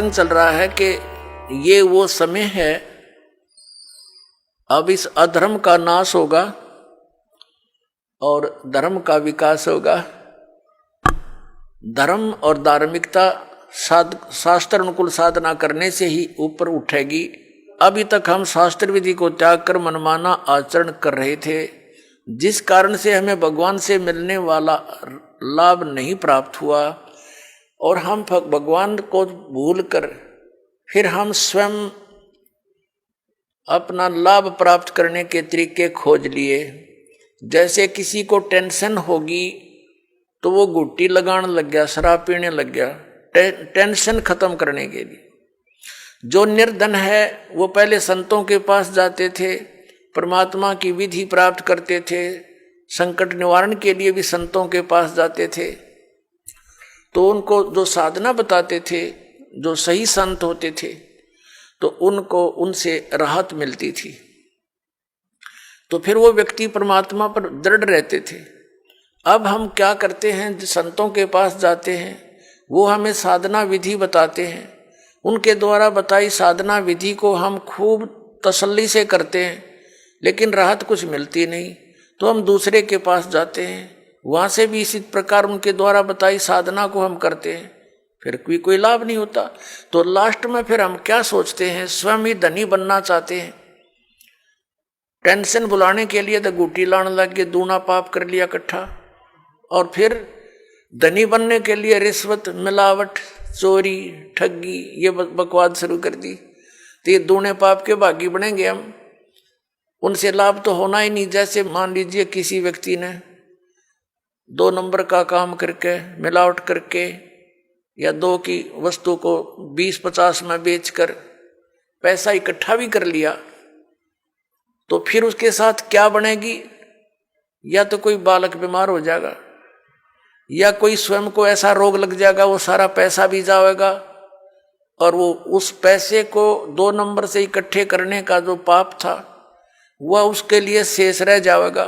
प्रवचन चल रहा है कि ये वो समय है, अब इस अधर्म का नाश होगा और धर्म का विकास होगा। धर्म और धार्मिकता शास्त्र अनुकूल साधना करने से ही ऊपर उठेगी। अभी तक हम शास्त्र विधि को त्याग कर मनमाना आचरण कर रहे थे, जिस कारण से हमें भगवान से मिलने वाला लाभ नहीं प्राप्त हुआ और हम भगवान को भूल कर फिर हम स्वयं अपना लाभ प्राप्त करने के तरीके खोज लिए। जैसे किसी को टेंशन होगी तो वो गुट्टी लगाने लग गया, शराब पीने लग गया, टेंशन खत्म करने के लिए। जो निर्धन है वो पहले संतों के पास जाते थे, परमात्मा की विधि प्राप्त करते थे, संकट निवारण के लिए भी संतों के पास जाते थे। तो उनको जो साधना बताते थे, जो सही संत होते थे, तो उनको उनसे राहत मिलती थी। तो फिर वो व्यक्ति परमात्मा पर दृढ़ रहते थे। अब हम क्या करते हैं, संतों के पास जाते हैं, वो हमें साधना विधि बताते हैं, उनके द्वारा बताई साधना विधि को हम खूब तसल्ली से करते हैं, लेकिन राहत कुछ मिलती नहीं। तो हम दूसरे के पास जाते हैं, वहाँ से भी इसी प्रकार उनके द्वारा बताई साधना को हम करते हैं, फिर कोई लाभ नहीं होता। तो लास्ट में फिर हम क्या सोचते हैं, स्वयं ही धनी बनना चाहते हैं। टेंशन बुलाने के लिए तो गुटी लाने लग गए, दूना पाप कर लिया इकट्ठा, और फिर धनी बनने के लिए रिश्वत, मिलावट, चोरी, ठगी, ये बकवाद शुरू कर दी। तो ये दूने पाप के भागी बनेंगे हम, उनसे लाभ तो होना ही नहीं। जैसे मान लीजिए किसी व्यक्ति ने 2 नंबर का काम करके, मिलावट करके, या 2 की वस्तु को 20-50 में बेचकर पैसा इकट्ठा भी कर लिया, तो फिर उसके साथ क्या बनेगी? या तो कोई बालक बीमार हो जाएगा, या कोई स्वयं को ऐसा रोग लग जाएगा, वो सारा पैसा भी जाएगा, और वो उस पैसे को 2 नंबर से इकट्ठे करने का जो पाप था वह उसके लिए शेष रह जाएगा।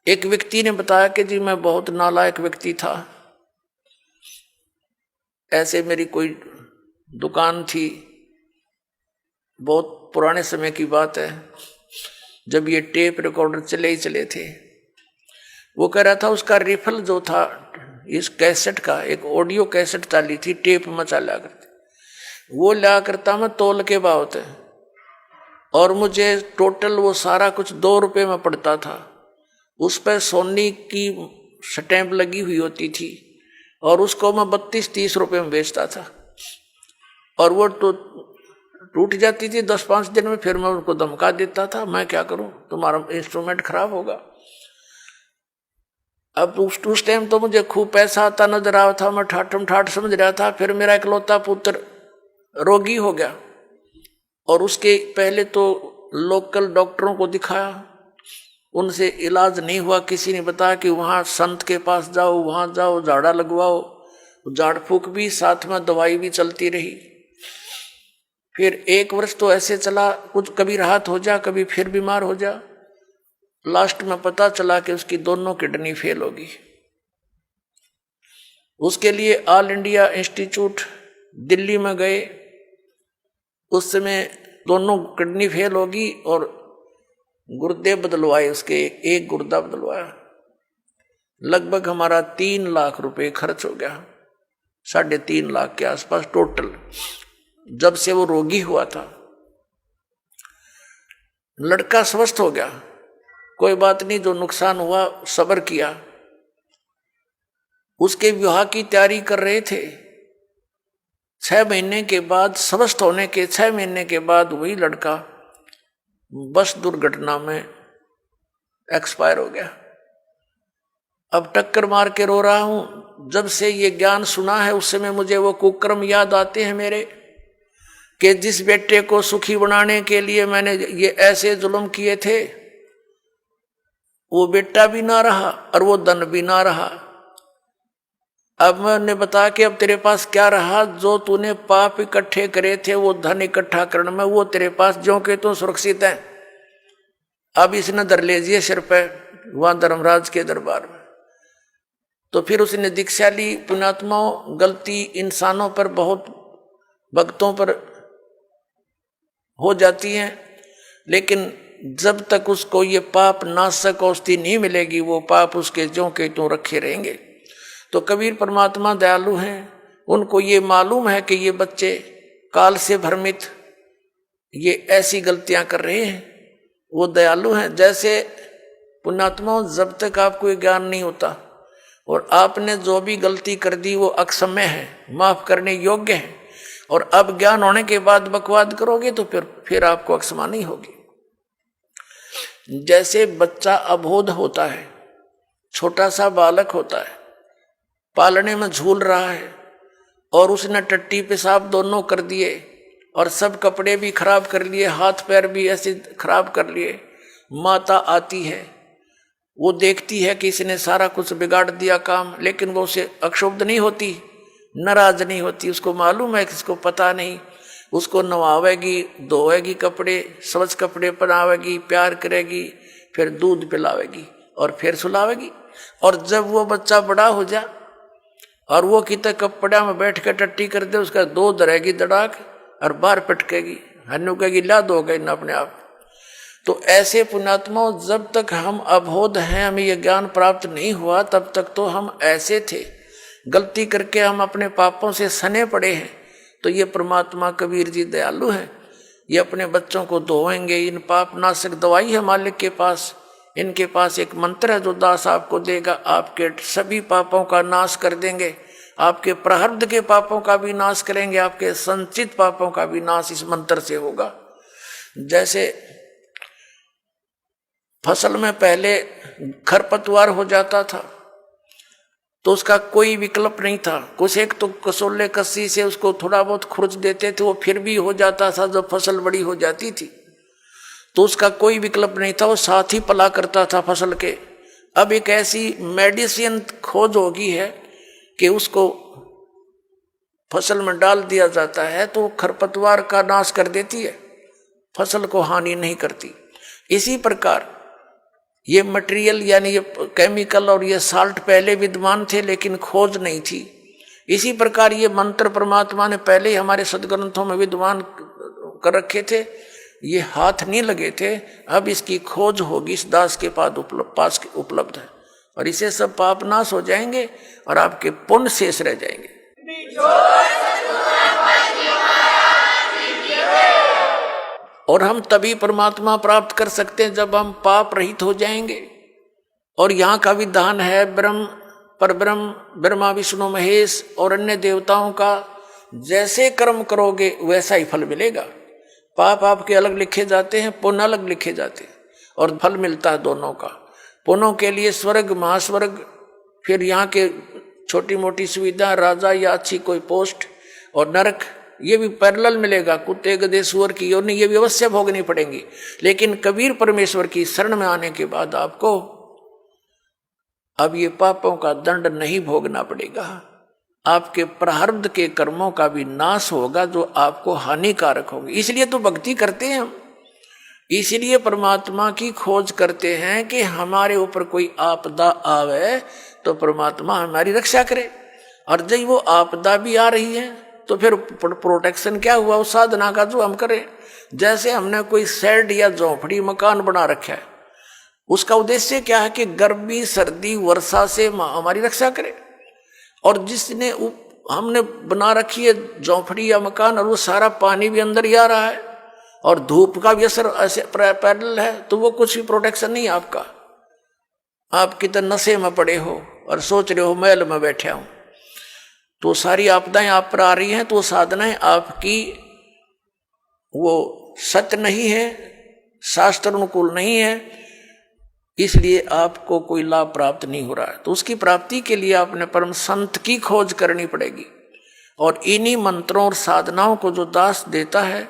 एक व्यक्ति ने बताया कि जी मैं बहुत नालायक व्यक्ति था, ऐसे मेरी कोई दुकान थी, बहुत पुराने समय की बात है, जब ये टेप रिकॉर्डर चले ही चले थे। वो कह रहा था उसका रिफल जो था इस कैसेट का, एक ऑडियो कैसेट चाली थी, टेप में चला करते, वो ला करता मैं तोल के बावत है, और मुझे टोटल वो सारा कुछ 2 रुपये में पड़ता था। उस पर सोनी की स्टैंप लगी हुई होती थी, और उसको मैं 32-30 रुपये में बेचता था, और वो तो टूट जाती थी 10-5 दिन में। फिर मैं उनको धमका देता था, मैं क्या करूं, तुम्हारा इंस्ट्रूमेंट खराब होगा। अब उस टाइम तो मुझे खूब पैसा आता नजर आ था, मैं ठाठम ठाठ समझ रहा था। फिर मेरा इकलौता पुत्र रोगी हो गया, और उसके पहले तो लोकल डॉक्टरों को दिखाया, उनसे इलाज नहीं हुआ। किसी ने बताया कि वहाँ संत के पास जाओ, वहाँ जाओ, झाड़ा लगवाओ, झाड़ फूक भी साथ में दवाई भी चलती रही। फिर 1 वर्ष तो ऐसे चला, कुछ कभी राहत हो जा, कभी फिर बीमार हो जा। लास्ट में पता चला कि उसकी दोनों किडनी फेल होगी। उसके लिए ऑल इंडिया इंस्टीट्यूट दिल्ली में गए, उस समय दोनों किडनी फेल होगी और गुर्दे बदलवाए, उसके एक गुर्दा बदलवाया। लगभग हमारा 3 लाख रुपए खर्च हो गया, 3.5 लाख के आसपास टोटल, जब से वो रोगी हुआ था। लड़का स्वस्थ हो गया, कोई बात नहीं, जो नुकसान हुआ सब्र किया। उसके विवाह की तैयारी कर रहे थे। 6 महीने के बाद, स्वस्थ होने के 6 महीने के बाद वही लड़का बस दुर्घटना में एक्सपायर हो गया। अब टक्कर मार के रो रहा हूं। जब से ये ज्ञान सुना है उस समय मुझे वो कुकर्म याद आते हैं मेरे, कि जिस बेटे को सुखी बनाने के लिए मैंने ये ऐसे जुल्म किए थे, वो बेटा भी ना रहा और वो धन भी ना रहा। अब मैंने बताया कि अब तेरे पास क्या रहा? जो तूने पाप इकट्ठे करे थे, वो धन इकट्ठा करने में, वो तेरे पास ज्यों के तो सुरक्षित है। अब इसने धर लीजिए सिर पे, वहां धर्मराज के दरबार में। तो फिर उसने दीक्षा ली। पुण्यात्माओं, गलती इंसानों पर, बहुत भक्तों पर हो जाती है, लेकिन जब तक उसको ये पाप नाशक औषधि नहीं मिलेगी, वो पाप उसके ज्यों के त्यों रखे रहेंगे। तो कबीर परमात्मा दयालु हैं, उनको ये मालूम है कि ये बच्चे काल से भ्रमित ये ऐसी गलतियां कर रहे हैं, वो दयालु हैं। जैसे पुण्यात्माओं, जब तक आपको ये ज्ञान नहीं होता और आपने जो भी गलती कर दी वो अक्षम्य है, माफ करने योग्य है, और अब ज्ञान होने के बाद बकवाद करोगे तो फिर आपको अक्षमा नहीं होगी। जैसे बच्चा अबोध होता है, छोटा सा बालक होता है, पालने में झूल रहा है और उसने टट्टी पेशाब दोनों कर दिए और सब कपड़े भी खराब कर लिए, हाथ पैर भी ऐसे खराब कर लिए। माता आती है, वो देखती है कि इसने सारा कुछ बिगाड़ दिया काम, लेकिन वो उसे अक्षुब्ध नहीं होती, नाराज नहीं होती। उसको मालूम है कि इसको पता नहीं, उसको नवावेगी, धोएगी कपड़े, स्वच्छ कपड़े पहनावेगी, प्यार करेगी, फिर दूध पिलावेगी और फिर सुलावेगी। और जब वो बच्चा बड़ा हो जा और वो कितने कपड़ा में बैठ कर टट्टी कर दे, उसका दो धरेगी दड़ाक और बाहर पटकेगी, हन्नू कहेगी ला दो गए न अपने आप। तो ऐसे पुण्यात्माओं, जब तक हम अबोध हैं, हमें यह ज्ञान प्राप्त नहीं हुआ, तब तक तो हम ऐसे थे, गलती करके हम अपने पापों से सने पड़े हैं। तो ये परमात्मा कबीर जी दयालु हैं, ये अपने बच्चों को धोएंगे। इन पाप नाशक दवाई है मालिक के पास, इनके पास एक मंत्र है जो दास आपको देगा, आपके सभी पापों का नाश कर देंगे, आपके प्रारब्ध के पापों का भी नाश करेंगे, आपके संचित पापों का भी नाश इस मंत्र से होगा। जैसे फसल में पहले खरपतवार हो जाता था तो उसका कोई विकल्प नहीं था, कुछ एक तो कसोले कस्सी से उसको थोड़ा बहुत खुरच देते थे, वो फिर भी हो जाता था। जब फसल बड़ी हो जाती थी तो उसका कोई विकल्प नहीं था, वो साथ ही पला करता था फसल के। अब एक ऐसी मेडिसिन खोज होगी है कि उसको फसल में डाल दिया जाता है तो खरपतवार का नाश कर देती है, फसल को हानि नहीं करती। इसी प्रकार ये मटेरियल यानी ये केमिकल और ये साल्ट पहले विद्यमान थे, लेकिन खोज नहीं थी। इसी प्रकार ये मंत्र परमात्मा ने पहले ही हमारे सदग्रंथों में विद्यमान कर रखे थे, ये हाथ नहीं लगे थे। अब इसकी खोज होगी, इस दास के पास उपलब्ध है, और इसे सब पाप नाश हो जाएंगे और आपके पुण्य शेष रह जाएंगे। और हम तभी परमात्मा प्राप्त कर सकते हैं जब हम पाप रहित हो जाएंगे। और यहाँ का विधान है ब्रह्म, परब्रह्म, ब्रह्मा विष्णु महेश और अन्य देवताओं का जैसे कर्म करोगे वैसा ही फल मिलेगा। पाप आपके अलग लिखे जाते हैं, पुण्य अलग लिखे जाते हैं, और फल मिलता है दोनों का। पुण्यों के लिए स्वर्ग, महास्वर्ग, फिर यहाँ के छोटी मोटी सुविधा, राजा या अच्छी कोई पोस्ट, और नरक ये भी पैरेलल मिलेगा। कुत्ते गधे सुअर की योनि ये भी अवश्य भोगनी पड़ेंगी, लेकिन कबीर परमेश्वर की शरण में आने के बाद आपको अब ये पापों का दंड नहीं भोगना पड़ेगा। आपके प्रारब्ध के कर्मों का भी नाश होगा जो आपको हानिकारक होंगे। इसलिए तो भक्ति करते हैं हम, इसलिए परमात्मा की खोज करते हैं कि हमारे ऊपर कोई आपदा आवे तो परमात्मा हमारी रक्षा करे। और जब वो आपदा भी आ रही है तो फिर प्रोटेक्शन क्या हुआ उस साधना का जो हम करें। जैसे हमने कोई शेड या झोंपड़ी मकान बना रखा है, उसका उद्देश्य क्या है कि गर्मी सर्दी वर्षा से हमारी रक्षा करे। और जिसने हमने बना रखी है झोंपड़ी या मकान और वो सारा पानी भी अंदर ही आ रहा है और धूप का भी असर ऐसे पैरेलल है, तो वो कुछ भी प्रोटेक्शन नहीं आपका। आप कितने नशे में पड़े हो और सोच रहे हो महल में बैठे हूं, तो सारी आपदाएं आप पर आ रही हैं, तो साधनाएं आपकी वो सत्य नहीं है, शास्त्र अनुकूल नहीं है, इसलिए आपको कोई लाभ प्राप्त नहीं हो रहा है। तो उसकी प्राप्ति के लिए आपने परम संत की खोज करनी पड़ेगी। और इन्हीं मंत्रों और साधनाओं को जो दास देता है,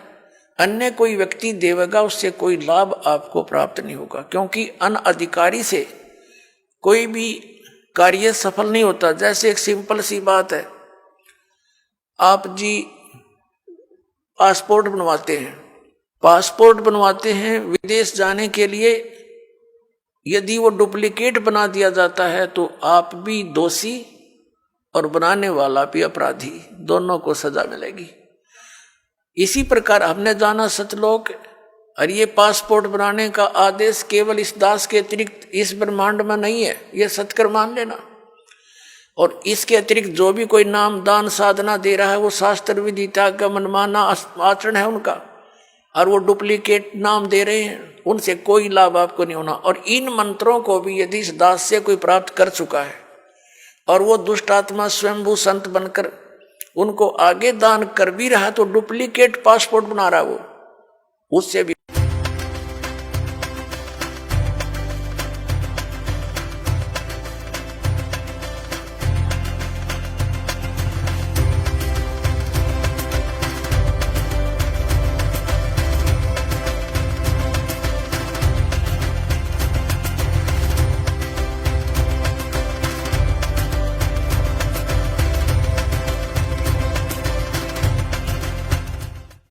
अन्य कोई व्यक्ति देवेगा, उससे कोई लाभ आपको प्राप्त नहीं होगा, क्योंकि अनअधिकारी से कोई भी कार्य सफल नहीं होता। जैसे एक सिंपल सी बात है, आप जी पासपोर्ट बनवाते हैं, विदेश जाने के लिए यदि वो डुप्लीकेट बना दिया जाता है तो आप भी दोषी और बनाने वाला भी अपराधी, दोनों को सजा मिलेगी। इसी प्रकार हमने जाना सतलोक, और ये पासपोर्ट बनाने का आदेश केवल इस दास के अतिरिक्त इस ब्रह्मांड में नहीं है, ये सत्कर मान लेना। और इसके अतिरिक्त जो भी कोई नाम दान साधना दे रहा है वो शास्त्र विधि त्याग का मनमाना आचरण है उनका, और वो डुप्लीकेट नाम दे रहे हैं, उनसे कोई लाभ आपको नहीं होना। और इन मंत्रों को भी यदि इस दास से कोई प्राप्त कर चुका है और वो दुष्ट आत्मा स्वयंभू संत बनकर उनको आगे दान कर भी रहा, तो डुप्लीकेट पासपोर्ट बना रहा वो, उससे भी